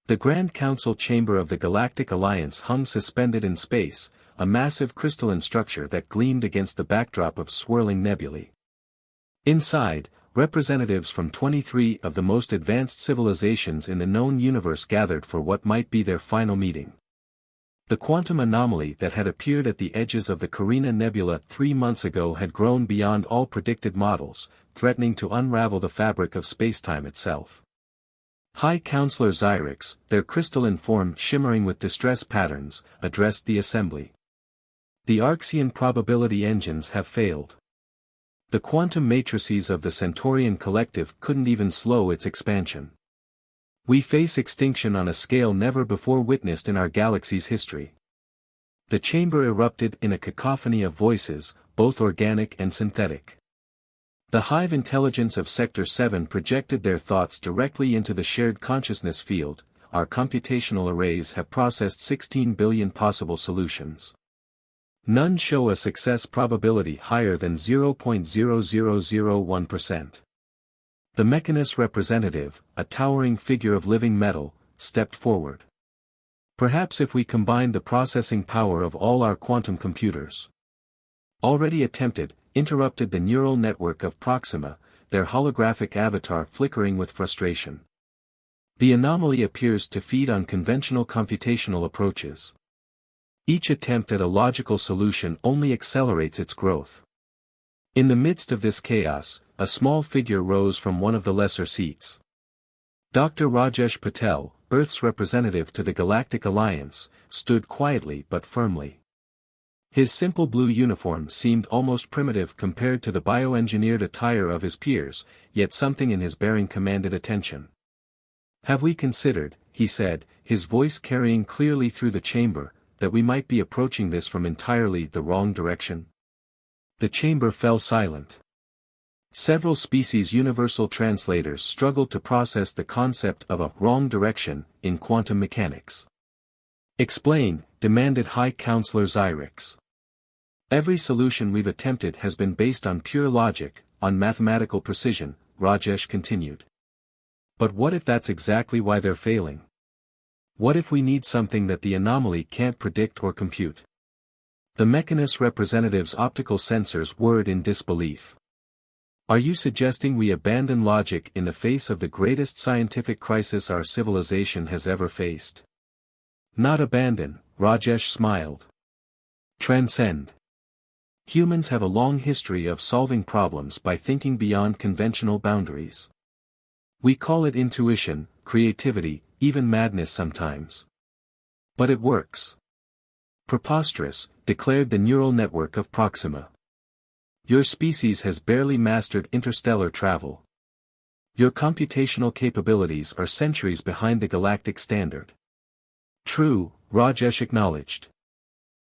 The Grand Council chamber of the Galactic Alliance hung suspended in space, a massive crystalline structure that gleamed against the backdrop of swirling nebulae. Inside, representatives from 23 of the most advanced civilizations in the known universe gathered for what might be their final meeting. The quantum anomaly that had appeared at the edges of the Carina Nebula 3 months ago had grown beyond all predicted models, threatening to unravel the fabric of spacetime itself. High Counselor Xyrix, their crystalline form shimmering with distress patterns, addressed the assembly. The Arxian probability engines have failed. The quantum matrices of the Centaurian collective couldn't even slow its expansion. We face extinction on a scale never before witnessed in our galaxy's history. The chamber erupted in a cacophony of voices, both organic and synthetic. The hive intelligence of Sector 7 projected their thoughts directly into the shared consciousness field. Our computational arrays have processed 16 billion possible solutions. None show a success probability higher than 0.0001%. The Mechanist representative, a towering figure of living metal, stepped forward. Perhaps if we combined the processing power of all our quantum computers. Already attempted, interrupted the neural network of Proxima, their holographic avatar flickering with frustration. The anomaly appears to feed on conventional computational approaches. Each attempt at a logical solution only accelerates its growth. In the midst of this chaos, a small figure rose from one of the lesser seats. Dr. Rajesh Patel, Earth's representative to the Galactic Alliance, stood quietly but firmly. His simple blue uniform seemed almost primitive compared to the bioengineered attire of his peers, yet something in his bearing commanded attention. "Have we considered," he said, his voice carrying clearly through the chamber, "that we might be approaching this from entirely the wrong direction?" The chamber fell silent. Several species universal translators struggled to process the concept of a wrong direction in quantum mechanics. "Explain," demanded High Counselor Xyrix. "Every solution we've attempted has been based on pure logic, on mathematical precision," Rajesh continued. "But what if that's exactly why they're failing? What if we need something that the anomaly can't predict or compute?" The Mechanist representative's optical sensors whirred in disbelief. "Are you suggesting we abandon logic in the face of the greatest scientific crisis our civilization has ever faced?" "Not abandon," Rajesh smiled. "Transcend. Humans have a long history of solving problems by thinking beyond conventional boundaries. We call it intuition, creativity, even madness sometimes. But it works." "Preposterous," declared the neural network of Proxima. "Your species has barely mastered interstellar travel. Your computational capabilities are centuries behind the galactic standard." "True," Rajesh acknowledged.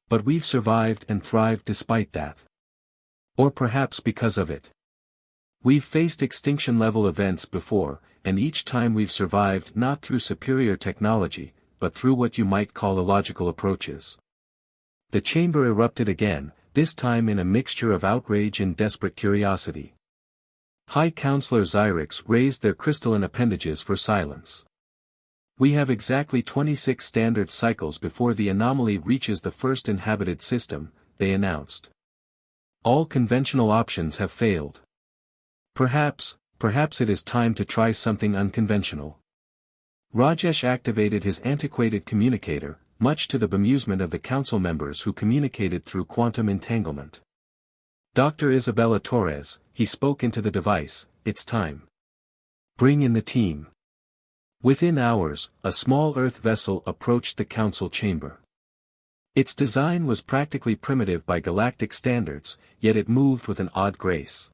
"But we've survived and thrived despite that. Or perhaps because of it. We've faced extinction-level events before, and each time we've survived not through superior technology, but through what you might call illogical approaches." The chamber erupted again, this time in a mixture of outrage and desperate curiosity. High Counselor Xyrix raised their crystalline appendages for silence. "We have exactly 26 standard cycles before the anomaly reaches the first inhabited system," they announced. "All conventional options have failed. Perhaps it is time to try something unconventional." Rajesh activated his antiquated communicator, much to the bemusement of the council members who communicated through quantum entanglement. "Dr. Isabella Torres," he spoke into the device, "it's time. Bring in the team." Within hours, a small Earth vessel approached the council chamber. Its design was practically primitive by galactic standards, yet it moved with an odd grace.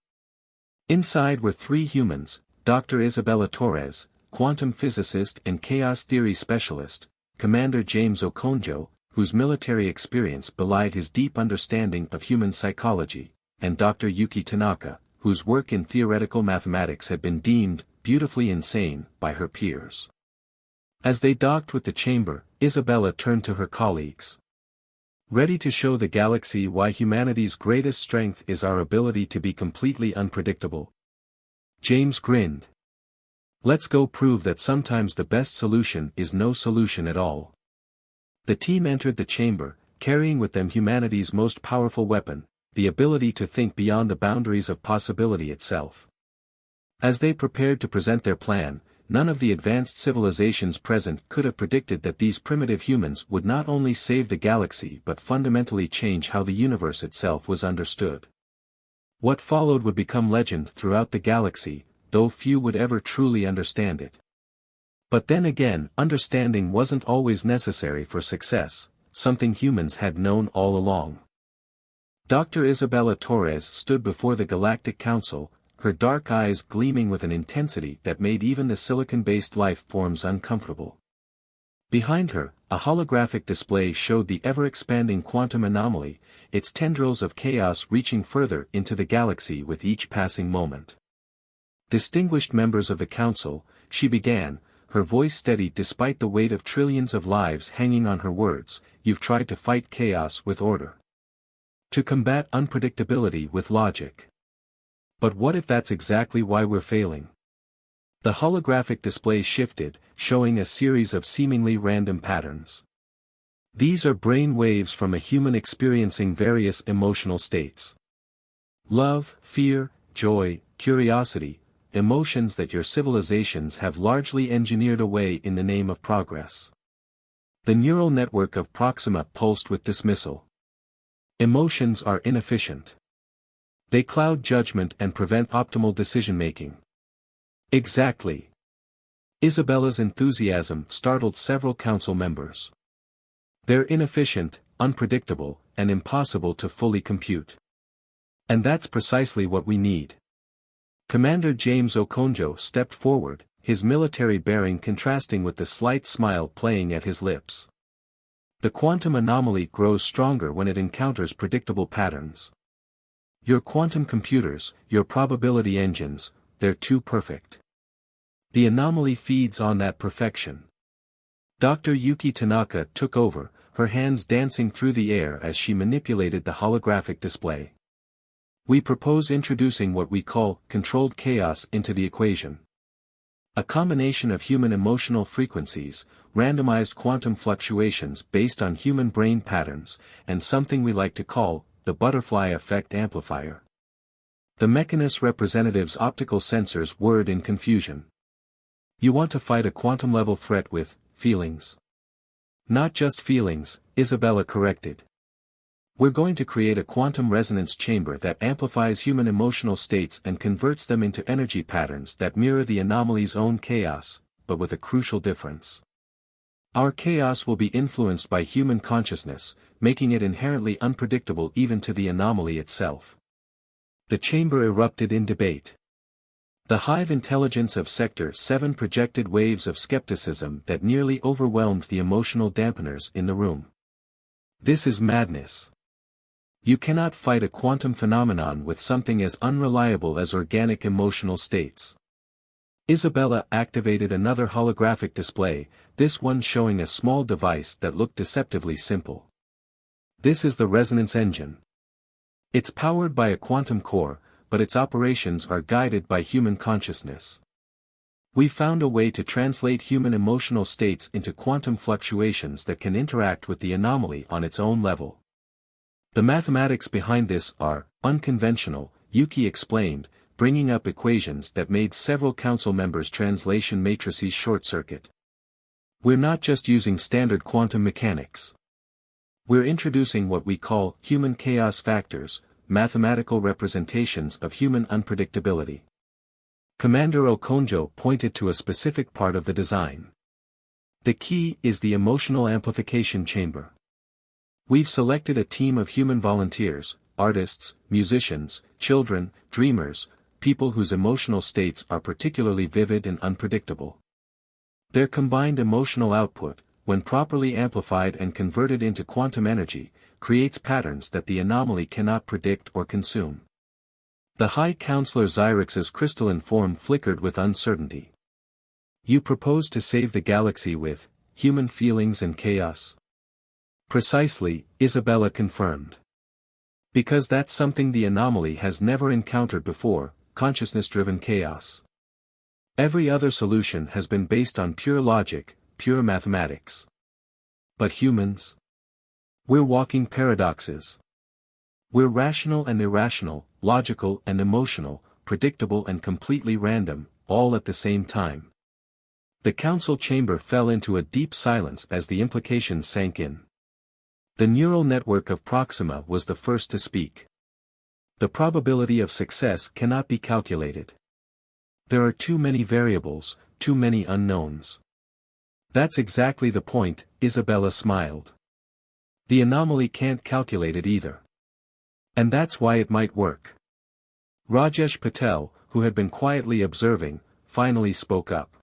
Inside were 3 humans, Dr. Isabella Torres, quantum physicist and chaos theory specialist, Commander James Okonjo, whose military experience belied his deep understanding of human psychology, and Dr. Yuki Tanaka, whose work in theoretical mathematics had been deemed beautifully insane by her peers. As they docked with the chamber, Isabella turned to her colleagues. "Ready to show the galaxy why humanity's greatest strength is our ability to be completely unpredictable?" James grinned. Let's go prove that sometimes the best solution is no solution at all. The team entered the chamber, carrying with them humanity's most powerful weapon, the ability to think beyond the boundaries of possibility itself. As they prepared to present their plan, none of the advanced civilizations present could have predicted that these primitive humans would not only save the galaxy but fundamentally change how the universe itself was understood. What followed would become legend throughout the galaxy, though few would ever truly understand it. But then again, understanding wasn't always necessary for success, something humans had known all along. Dr. Isabella Torres stood before the Galactic Council, her dark eyes gleaming with an intensity that made even the silicon-based life forms uncomfortable. Behind her, a holographic display showed the ever-expanding quantum anomaly, its tendrils of chaos reaching further into the galaxy with each passing moment. Distinguished members of the Council, she began, her voice steady despite the weight of trillions of lives hanging on her words, you've tried to fight chaos with order. To combat unpredictability with logic. But what if that's exactly why we're failing? The holographic display shifted, showing a series of seemingly random patterns. These are brain waves from a human experiencing various emotional states. Love, fear, joy, curiosity, emotions that your civilizations have largely engineered away in the name of progress. The neural network of Proxima pulsed with dismissal. Emotions are inefficient. They cloud judgment and prevent optimal decision-making. Exactly. Isabella's enthusiasm startled several council members. They're inefficient, unpredictable, and impossible to fully compute. And that's precisely what we need. Commander James Okonjo stepped forward, his military bearing contrasting with the slight smile playing at his lips. The quantum anomaly grows stronger when it encounters predictable patterns. Your quantum computers, your probability engines, they're too perfect. The anomaly feeds on that perfection. Dr. Yuki Tanaka took over, her hands dancing through the air as she manipulated the holographic display. We propose introducing what we call controlled chaos into the equation. A combination of human emotional frequencies, randomized quantum fluctuations based on human brain patterns, and something we like to call the butterfly effect amplifier. The Mechanist representative's optical sensors whirred in confusion. You want to fight a quantum-level threat with feelings? Not just feelings, Isabella corrected. We're going to create a quantum resonance chamber that amplifies human emotional states and converts them into energy patterns that mirror the anomaly's own chaos, but with a crucial difference. Our chaos will be influenced by human consciousness, making it inherently unpredictable even to the anomaly itself. The chamber erupted in debate. The hive intelligence of Sector 7 projected waves of skepticism that nearly overwhelmed the emotional dampeners in the room. This is madness. You cannot fight a quantum phenomenon with something as unreliable as organic emotional states. Isabella activated another holographic display, this one showing a small device that looked deceptively simple. This is the resonance engine. It's powered by a quantum core, but its operations are guided by human consciousness. We found a way to translate human emotional states into quantum fluctuations that can interact with the anomaly on its own level. The mathematics behind this are unconventional, Yuki explained, bringing up equations that made several council members' translation matrices short-circuit. We're not just using standard quantum mechanics. We're introducing what we call human chaos factors, mathematical representations of human unpredictability. Commander Okonjo pointed to a specific part of the design. The key is the emotional amplification chamber. We've selected a team of human volunteers, artists, musicians, children, dreamers, people whose emotional states are particularly vivid and unpredictable. Their combined emotional output, when properly amplified and converted into quantum energy, creates patterns that the anomaly cannot predict or consume. The High Counselor Xyrix's crystalline form flickered with uncertainty. You propose to save the galaxy with human feelings and chaos? Precisely, Isabella confirmed. Because that's something the anomaly has never encountered before, consciousness-driven chaos. Every other solution has been based on pure logic, pure mathematics. But humans? We're walking paradoxes. We're rational and irrational, logical and emotional, predictable and completely random, all at the same time. The council chamber fell into a deep silence as the implications sank in. The neural network of Proxima was the first to speak. The probability of success cannot be calculated. There are too many variables, too many unknowns. That's exactly the point, Isabella smiled. The anomaly can't calculate it either. And that's why it might work. Rajesh Patel, who had been quietly observing, finally spoke up.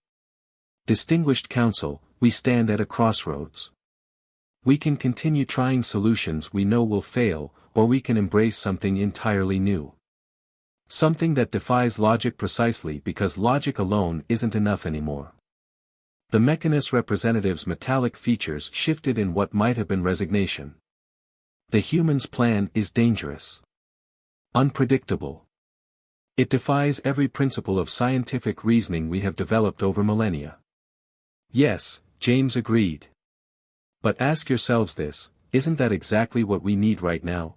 Distinguished counsel, we stand at a crossroads. We can continue trying solutions we know will fail, or we can embrace something entirely new. Something that defies logic precisely because logic alone isn't enough anymore. The Mechanist representative's metallic features shifted in what might have been resignation. The human's plan is dangerous. Unpredictable. It defies every principle of scientific reasoning we have developed over millennia. Yes, James agreed. But ask yourselves this, isn't that exactly what we need right now?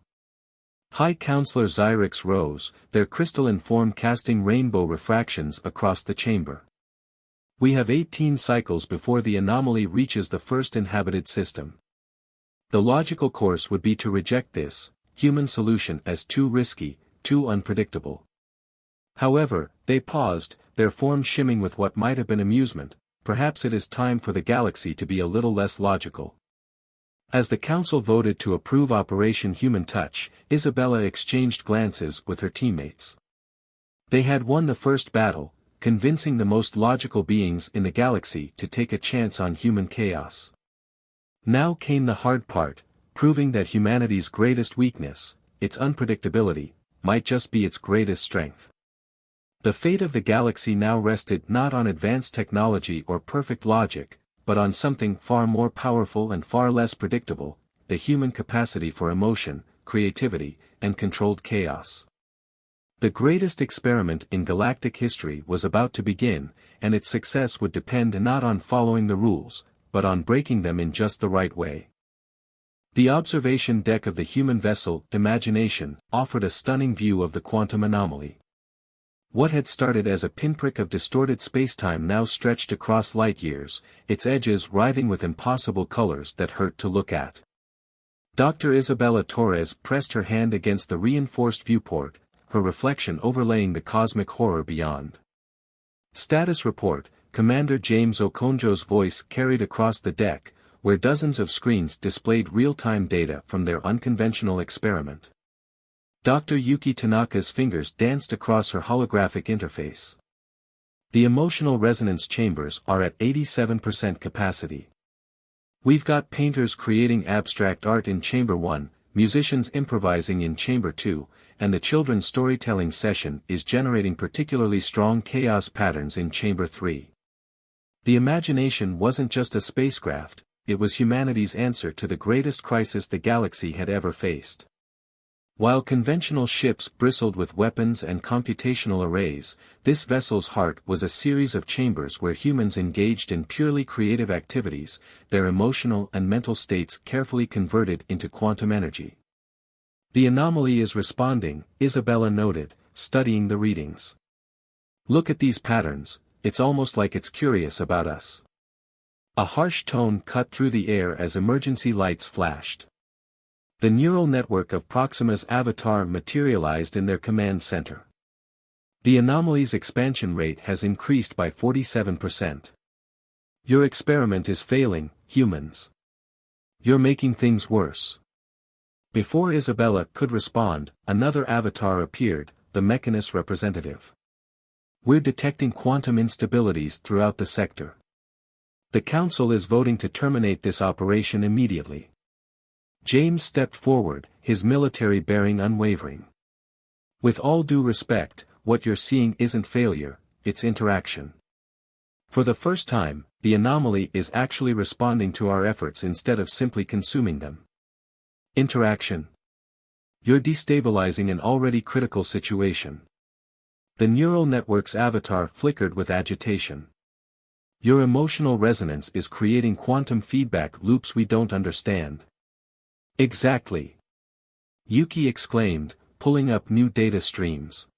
High Counselor Xyrix rose, their crystalline form casting rainbow refractions across the chamber. We have 18 cycles before the anomaly reaches the first inhabited system. The logical course would be to reject this human solution as too risky, too unpredictable. However, they paused, their form shimming with what might have been amusement. Perhaps it is time for the galaxy to be a little less logical. As the council voted to approve Operation Human Touch, Isabella exchanged glances with her teammates. They had won the first battle, convincing the most logical beings in the galaxy to take a chance on human chaos. Now came the hard part, proving that humanity's greatest weakness, its unpredictability, might just be its greatest strength. The fate of the galaxy now rested not on advanced technology or perfect logic, but on something far more powerful and far less predictable, the human capacity for emotion, creativity, and controlled chaos. The greatest experiment in galactic history was about to begin, and its success would depend not on following the rules, but on breaking them in just the right way. The observation deck of the human vessel, Imagination, offered a stunning view of the quantum anomaly. What had started as a pinprick of distorted spacetime now stretched across light-years, its edges writhing with impossible colors that hurt to look at. Dr. Isabella Torres pressed her hand against the reinforced viewport, her reflection overlaying the cosmic horror beyond. Status report, Commander James Okonjo's voice carried across the deck, where dozens of screens displayed real-time data from their unconventional experiment. Dr. Yuki Tanaka's fingers danced across her holographic interface. The emotional resonance chambers are at 87% capacity. We've got painters creating abstract art in Chamber 1, musicians improvising in Chamber 2, and the children's storytelling session is generating particularly strong chaos patterns in Chamber 3. The Imagination wasn't just a spacecraft, it was humanity's answer to the greatest crisis the galaxy had ever faced. While conventional ships bristled with weapons and computational arrays, this vessel's heart was a series of chambers where humans engaged in purely creative activities, their emotional and mental states carefully converted into quantum energy. The anomaly is responding, Isabella noted, studying the readings. Look at these patterns, it's almost like it's curious about us. A harsh tone cut through the air as emergency lights flashed. The neural network of Proxima's avatar materialized in their command center. The anomaly's expansion rate has increased by 47%. Your experiment is failing, humans. You're making things worse. Before Isabella could respond, another avatar appeared, the Mechanist representative. We're detecting quantum instabilities throughout the sector. The Council is voting to terminate this operation immediately. James stepped forward, his military bearing unwavering. With all due respect, what you're seeing isn't failure, it's interaction. For the first time, the anomaly is actually responding to our efforts instead of simply consuming them. Interaction. You're destabilizing an already critical situation. The neural network's avatar flickered with agitation. Your emotional resonance is creating quantum feedback loops we don't understand. Exactly. Yuki exclaimed, pulling up new data streams.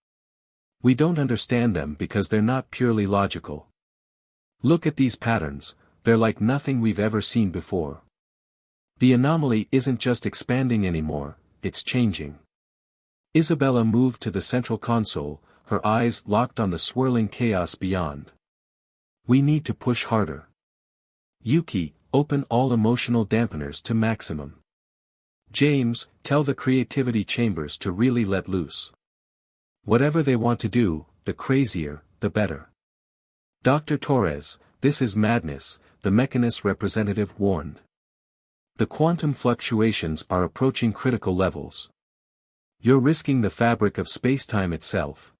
We don't understand them because they're not purely logical. Look at these patterns, they're like nothing we've ever seen before. The anomaly isn't just expanding anymore, it's changing. Isabella moved to the central console, her eyes locked on the swirling chaos beyond. We need to push harder. Yuki, open all emotional dampeners to maximum. James, tell the creativity chambers to really let loose. Whatever they want to do, the crazier, the better. Dr. Torres, this is madness, the Mechanist representative warned. The quantum fluctuations are approaching critical levels. You're risking the fabric of spacetime itself.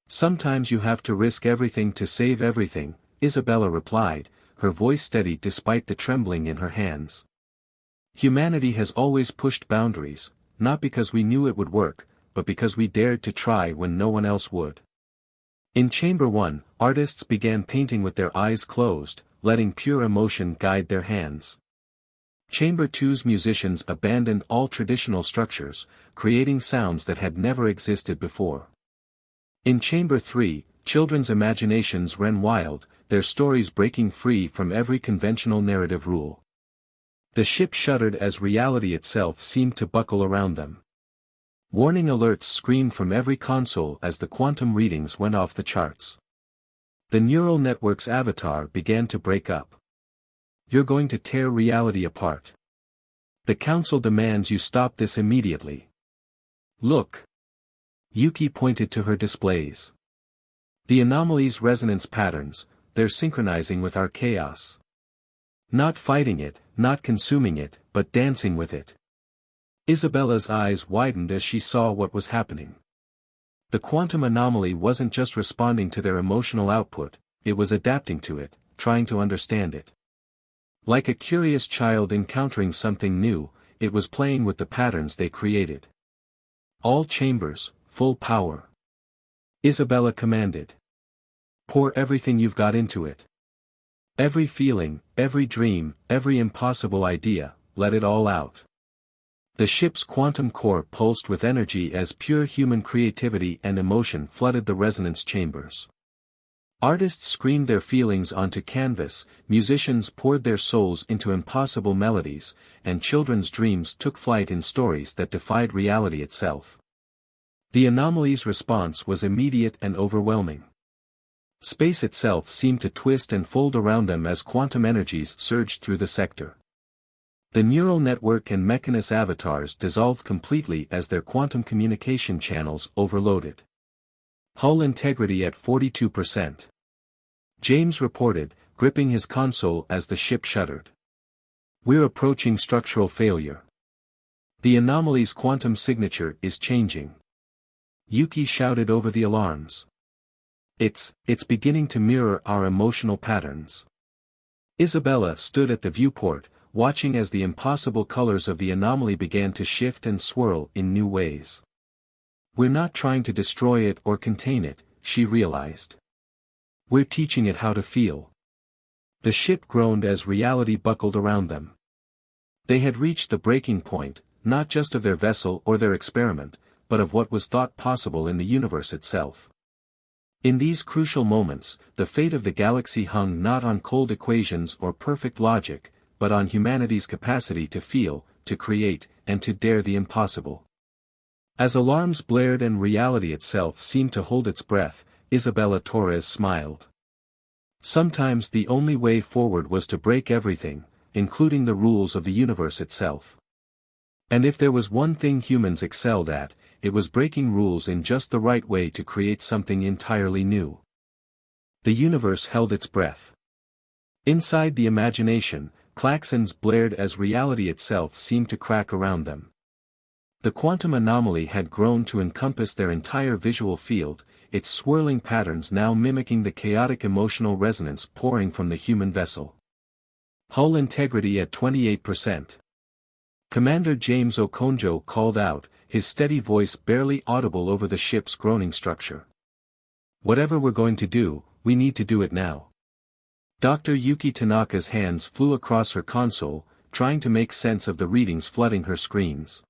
Sometimes you have to risk everything to save everything, Isabella replied, her voice steady despite the trembling in her hands. Humanity has always pushed boundaries, not because we knew it would work, but because we dared to try when no one else would. In Chamber 1, artists began painting with their eyes closed, letting pure emotion guide their hands. Chamber 2's musicians abandoned all traditional structures, creating sounds that had never existed before. In Chamber 3, children's imaginations ran wild, their stories breaking free from every conventional narrative rule. The ship shuddered as reality itself seemed to buckle around them. Warning alerts screamed from every console as the quantum readings went off the charts. The neural network's avatar began to break up. You're going to tear reality apart. The council demands you stop this immediately. Look. Yuki pointed to her displays. The anomaly's resonance patterns, they're synchronizing with our chaos. Not fighting it, not consuming it, but dancing with it. Isabella's eyes widened as she saw what was happening. The quantum anomaly wasn't just responding to their emotional output, it was adapting to it, trying to understand it. Like a curious child encountering something new, it was playing with the patterns they created. All chambers, full power. Isabella commanded. Pour everything you've got into it. Every feeling, every dream, every impossible idea, let it all out. The ship's quantum core pulsed with energy as pure human creativity and emotion flooded the resonance chambers. Artists screamed their feelings onto canvas, musicians poured their souls into impossible melodies, and children's dreams took flight in stories that defied reality itself. The anomaly's response was immediate and overwhelming. Space itself seemed to twist and fold around them as quantum energies surged through the sector. The neural network and Mechanist avatars dissolved completely as their quantum communication channels overloaded. Hull integrity at 42%. James reported, gripping his console as the ship shuddered. We're approaching structural failure. The anomaly's quantum signature is changing. Yuki shouted over the alarms. It's beginning to mirror our emotional patterns. Isabella stood at the viewport, watching as the impossible colors of the anomaly began to shift and swirl in new ways. We're not trying to destroy it or contain it, she realized. We're teaching it how to feel. The ship groaned as reality buckled around them. They had reached the breaking point, not just of their vessel or their experiment, but of what was thought possible in the universe itself. In these crucial moments, the fate of the galaxy hung not on cold equations or perfect logic, but on humanity's capacity to feel, to create, and to dare the impossible. As alarms blared and reality itself seemed to hold its breath, Isabella Torres smiled. Sometimes the only way forward was to break everything, including the rules of the universe itself. And if there was one thing humans excelled at, it was breaking rules in just the right way to create something entirely new. The universe held its breath. Inside the imagination, klaxons blared as reality itself seemed to crack around them. The quantum anomaly had grown to encompass their entire visual field, its swirling patterns now mimicking the chaotic emotional resonance pouring from the human vessel. Hull integrity at 28%. Commander James Okonjo called out, his steady voice barely audible over the ship's groaning structure. Whatever we're going to do, we need to do it now. Dr. Yuki Tanaka's hands flew across her console, trying to make sense of the readings flooding her screens.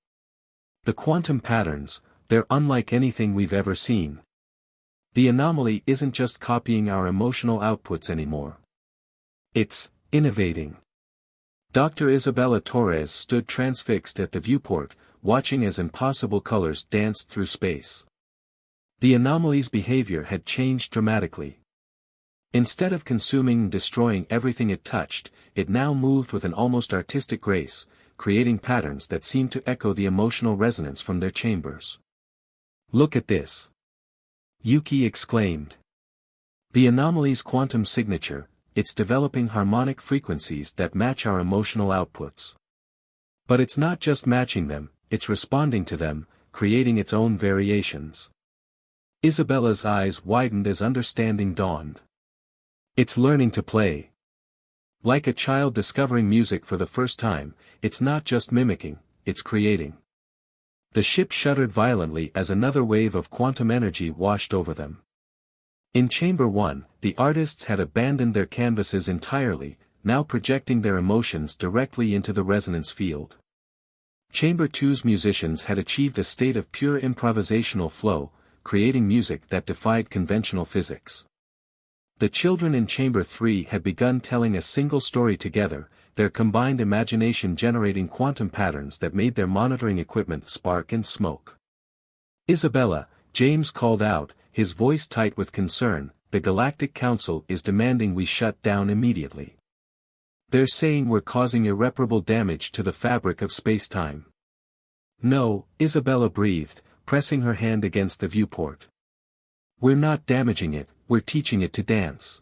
The quantum patterns, they're unlike anything we've ever seen. The anomaly isn't just copying our emotional outputs anymore. It's innovating. Dr. Isabella Torres stood transfixed at the viewport, watching as impossible colors danced through space. The anomaly's behavior had changed dramatically. Instead of consuming and destroying everything it touched, it now moved with an almost artistic grace, creating patterns that seemed to echo the emotional resonance from their chambers. "Look at this!" Yuki exclaimed. "The anomaly's quantum signature, it's developing harmonic frequencies that match our emotional outputs. But it's not just matching them, it's responding to them, creating its own variations." Isabella's eyes widened as understanding dawned. "It's learning to play. Like a child discovering music for the first time, it's not just mimicking, it's creating." The ship shuddered violently as another wave of quantum energy washed over them. In Chamber 1, the artists had abandoned their canvases entirely, now projecting their emotions directly into the resonance field. Chamber 2's musicians had achieved a state of pure improvisational flow, creating music that defied conventional physics. The children in Chamber 3 had begun telling a single story together, their combined imagination generating quantum patterns that made their monitoring equipment spark and smoke. "Isabella," James called out, his voice tight with concern, "the Galactic Council is demanding we shut down immediately. They're saying we're causing irreparable damage to the fabric of space-time." "No," Isabella breathed, pressing her hand against the viewport. "We're not damaging it, we're teaching it to dance."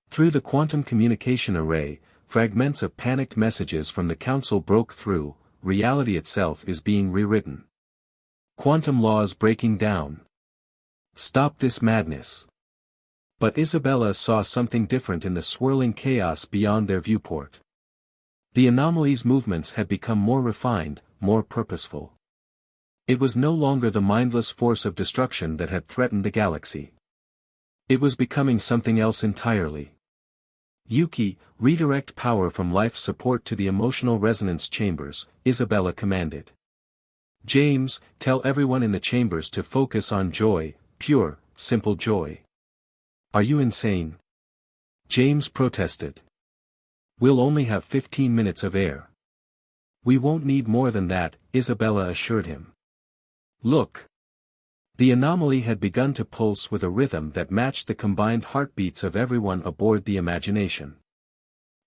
Through the quantum communication array, fragments of panicked messages from the Council broke through. "Reality itself is being rewritten. Quantum laws breaking down. Stop this madness." But Isabella saw something different in the swirling chaos beyond their viewport. The anomaly's movements had become more refined, more purposeful. It was no longer the mindless force of destruction that had threatened the galaxy. It was becoming something else entirely. "Yuki, redirect power from life support to the emotional resonance chambers," Isabella commanded. "James, tell everyone in the chambers to focus on joy, pure, simple joy." "Are you insane?" James protested. "We'll only have 15 minutes of air." "We won't need more than that," Isabella assured him. "Look." The anomaly had begun to pulse with a rhythm that matched the combined heartbeats of everyone aboard the Imagination.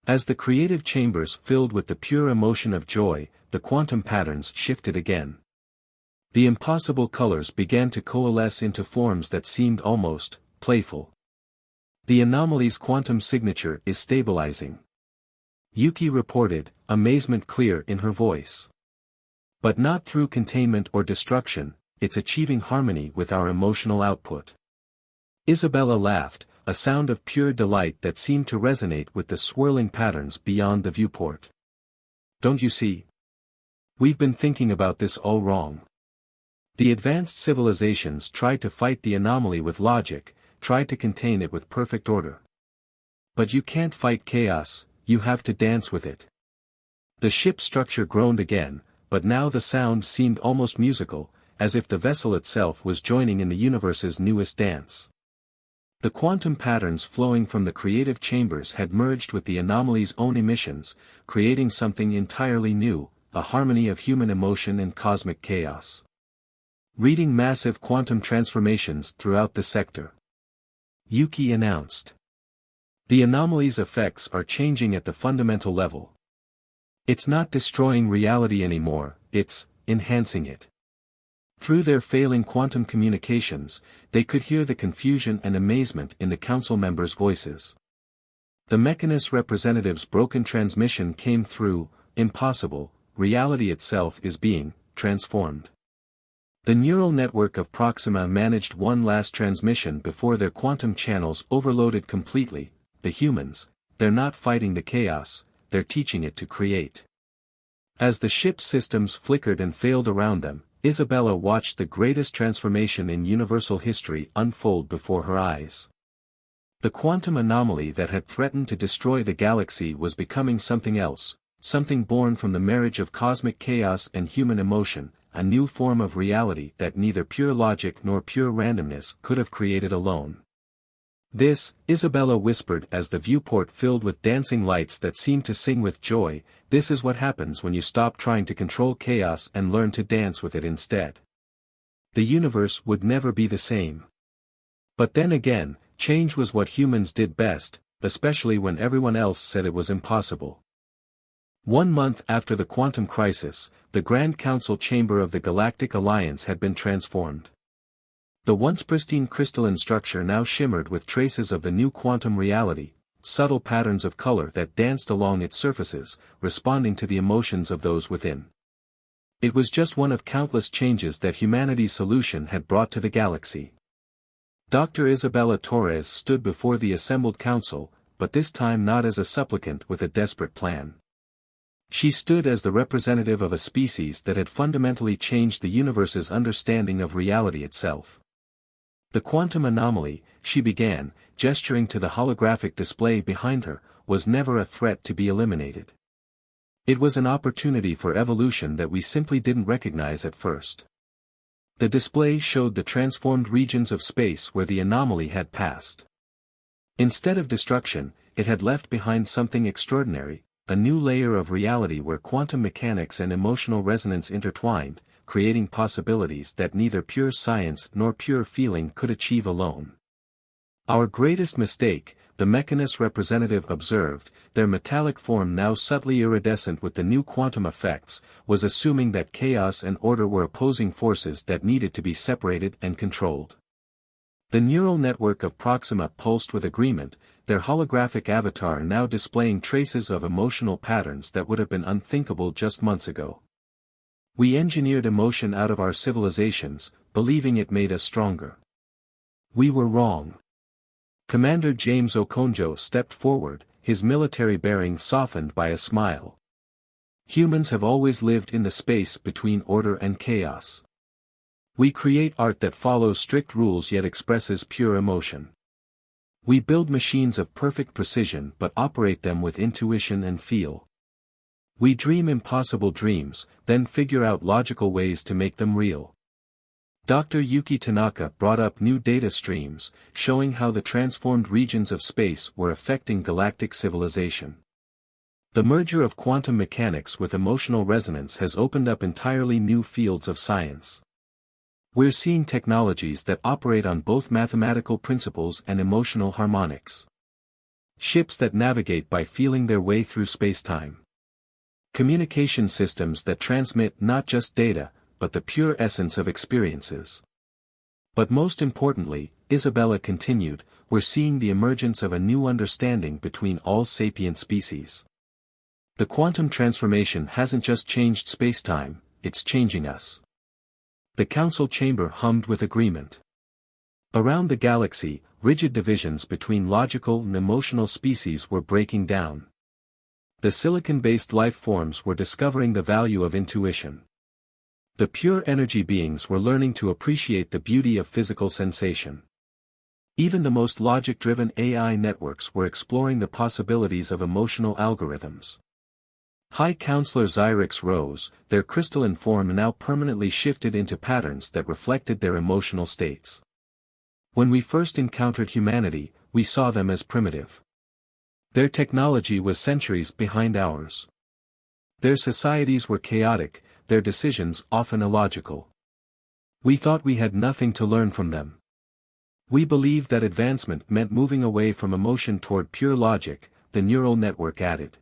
As the creative chambers filled with the pure emotion of joy, the quantum patterns shifted again. The impossible colors began to coalesce into forms that seemed almost playful. "The anomaly's quantum signature is stabilizing," Yuki reported, amazement clear in her voice. "But not through containment or destruction, it's achieving harmony with our emotional output." Isabella laughed, a sound of pure delight that seemed to resonate with the swirling patterns beyond the viewport. "Don't you see? We've been thinking about this all wrong. The advanced civilizations tried to fight the anomaly with logic, tried to contain it with perfect order. But you can't fight chaos, you have to dance with it." The ship structure groaned again, but now the sound seemed almost musical, as if the vessel itself was joining in the universe's newest dance. The quantum patterns flowing from the creative chambers had merged with the anomaly's own emissions, creating something entirely new, a harmony of human emotion and cosmic chaos. Reading massive quantum transformations throughout the sector, Yuki announced. "The anomaly's effects are changing at the fundamental level. It's not destroying reality anymore, it's enhancing it." Through their failing quantum communications, they could hear the confusion and amazement in the council members' voices. The Mechanist representative's broken transmission came through. "Impossible, reality itself is being transformed." The neural network of Proxima managed one last transmission before their quantum channels overloaded completely. "The humans, they're not fighting the chaos, they're teaching it to create." As the ship's systems flickered and failed around them, Isabella watched the greatest transformation in universal history unfold before her eyes. The quantum anomaly that had threatened to destroy the galaxy was becoming something else, something born from the marriage of cosmic chaos and human emotion, a new form of reality that neither pure logic nor pure randomness could have created alone. "This," Isabella whispered as the viewport filled with dancing lights that seemed to sing with joy, "this is what happens when you stop trying to control chaos and learn to dance with it instead. The universe would never be the same." But then again, change was what humans did best, especially when everyone else said it was impossible. 1 month after the quantum crisis, the Grand Council chamber of the Galactic Alliance had been transformed. The once pristine crystalline structure now shimmered with traces of the new quantum reality, subtle patterns of color that danced along its surfaces, responding to the emotions of those within. It was just one of countless changes that humanity's solution had brought to the galaxy. Dr. Isabella Torres stood before the assembled council, but this time not as a supplicant with a desperate plan. She stood as the representative of a species that had fundamentally changed the universe's understanding of reality itself. "The quantum anomaly," she began, gesturing to the holographic display behind her, "was never a threat to be eliminated. It was an opportunity for evolution that we simply didn't recognize at first." The display showed the transformed regions of space where the anomaly had passed. Instead of destruction, it had left behind something extraordinary, a new layer of reality where quantum mechanics and emotional resonance intertwined, creating possibilities that neither pure science nor pure feeling could achieve alone. "Our greatest mistake," the Mechanist representative observed, their metallic form now subtly iridescent with the new quantum effects, "was assuming that chaos and order were opposing forces that needed to be separated and controlled." The neural network of Proxima pulsed with agreement, their holographic avatar now displaying traces of emotional patterns that would have been unthinkable just months ago. "We engineered emotion out of our civilizations, believing it made us stronger. We were wrong." Commander James Okonjo stepped forward, his military bearing softened by a smile. "Humans have always lived in the space between order and chaos. We create art that follows strict rules yet expresses pure emotion. We build machines of perfect precision but operate them with intuition and feel. We dream impossible dreams, then figure out logical ways to make them real." Dr. Yuki Tanaka brought up new data streams, showing how the transformed regions of space were affecting galactic civilization. The merger of quantum mechanics with emotional resonance has opened up entirely new fields of science. We're seeing technologies that operate on both mathematical principles and emotional harmonics. Ships that navigate by feeling their way through spacetime. Communication systems that transmit not just data, but the pure essence of experiences. But most importantly, Isabella continued, "we're seeing the emergence of a new understanding between all sapient species. The quantum transformation hasn't just changed spacetime, it's changing us." The council chamber hummed with agreement. Around the galaxy, rigid divisions between logical and emotional species were breaking down. The silicon-based life forms were discovering the value of intuition. The pure energy beings were learning to appreciate the beauty of physical sensation. Even the most logic-driven AI networks were exploring the possibilities of emotional algorithms. High Counselor Xyrix rose, their crystalline form now permanently shifted into patterns that reflected their emotional states. "When we first encountered humanity, we saw them as primitive. Their technology was centuries behind ours. Their societies were chaotic, their decisions often illogical. We thought we had nothing to learn from them. We believed that advancement meant moving away from emotion toward pure logic," the neural network added.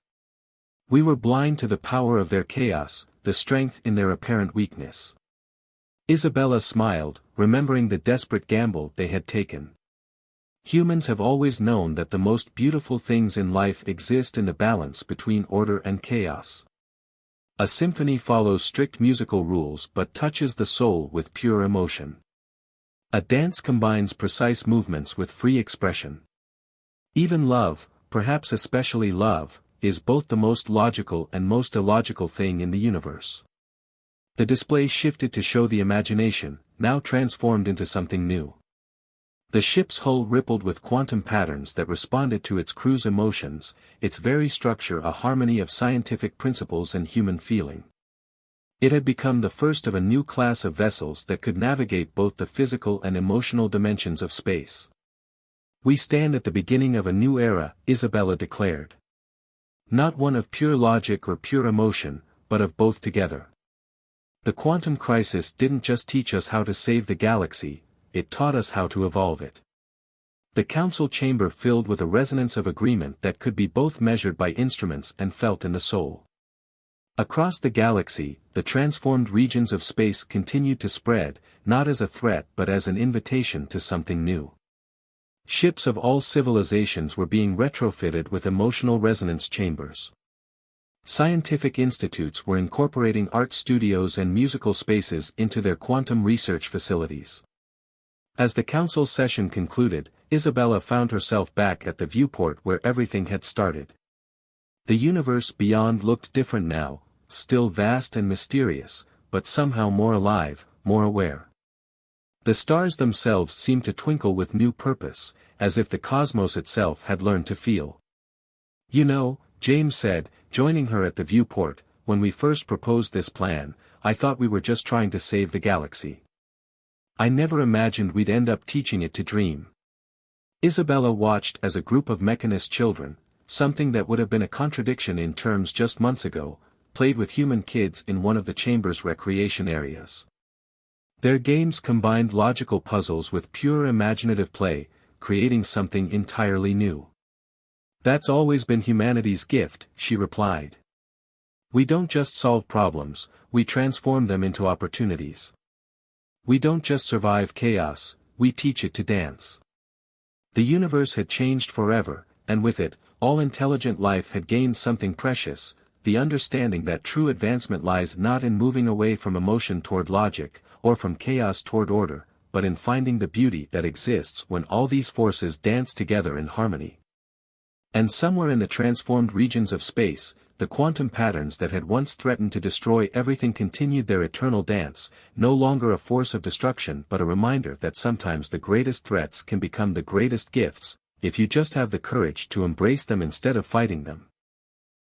"We were blind to the power of their chaos, the strength in their apparent weakness." Isabella smiled, remembering the desperate gamble they had taken. "Humans have always known that the most beautiful things in life exist in the balance between order and chaos. A symphony follows strict musical rules but touches the soul with pure emotion. A dance combines precise movements with free expression. Even love, perhaps especially love, is both the most logical and most illogical thing in the universe. The display shifted to show the imagination, now transformed into something new. The ship's hull rippled with quantum patterns that responded to its crew's emotions, its very structure a harmony of scientific principles and human feeling. It had become the first of a new class of vessels that could navigate both the physical and emotional dimensions of space. "We stand at the beginning of a new era," Isabella declared. "Not one of pure logic or pure emotion, but of both together. The quantum crisis didn't just teach us how to save the galaxy, it taught us how to evolve it." The council chamber filled with a resonance of agreement that could be both measured by instruments and felt in the soul. Across the galaxy, the transformed regions of space continued to spread, not as a threat but as an invitation to something new. Ships of all civilizations were being retrofitted with emotional resonance chambers. Scientific institutes were incorporating art studios and musical spaces into their quantum research facilities. As the council session concluded, Isabella found herself back at the viewport where everything had started. The universe beyond looked different now, still vast and mysterious, but somehow more alive, more aware. The stars themselves seemed to twinkle with new purpose, as if the cosmos itself had learned to feel. "You know," James said, joining her at the viewport, "when we first proposed this plan, I thought we were just trying to save the galaxy. I never imagined we'd end up teaching it to dream." Isabella watched as a group of mechanist children, something that would have been a contradiction in terms just months ago, played with human kids in one of the chamber's recreation areas. Their games combined logical puzzles with pure imaginative play, creating something entirely new. "That's always been humanity's gift," she replied. "We don't just solve problems, we transform them into opportunities. We don't just survive chaos, we teach it to dance." The universe had changed forever, and with it, all intelligent life had gained something precious, the understanding that true advancement lies not in moving away from emotion toward logic, or from chaos toward order, but in finding the beauty that exists when all these forces dance together in harmony. And somewhere in the transformed regions of space, the quantum patterns that had once threatened to destroy everything continued their eternal dance, no longer a force of destruction but a reminder that sometimes the greatest threats can become the greatest gifts, if you just have the courage to embrace them instead of fighting them.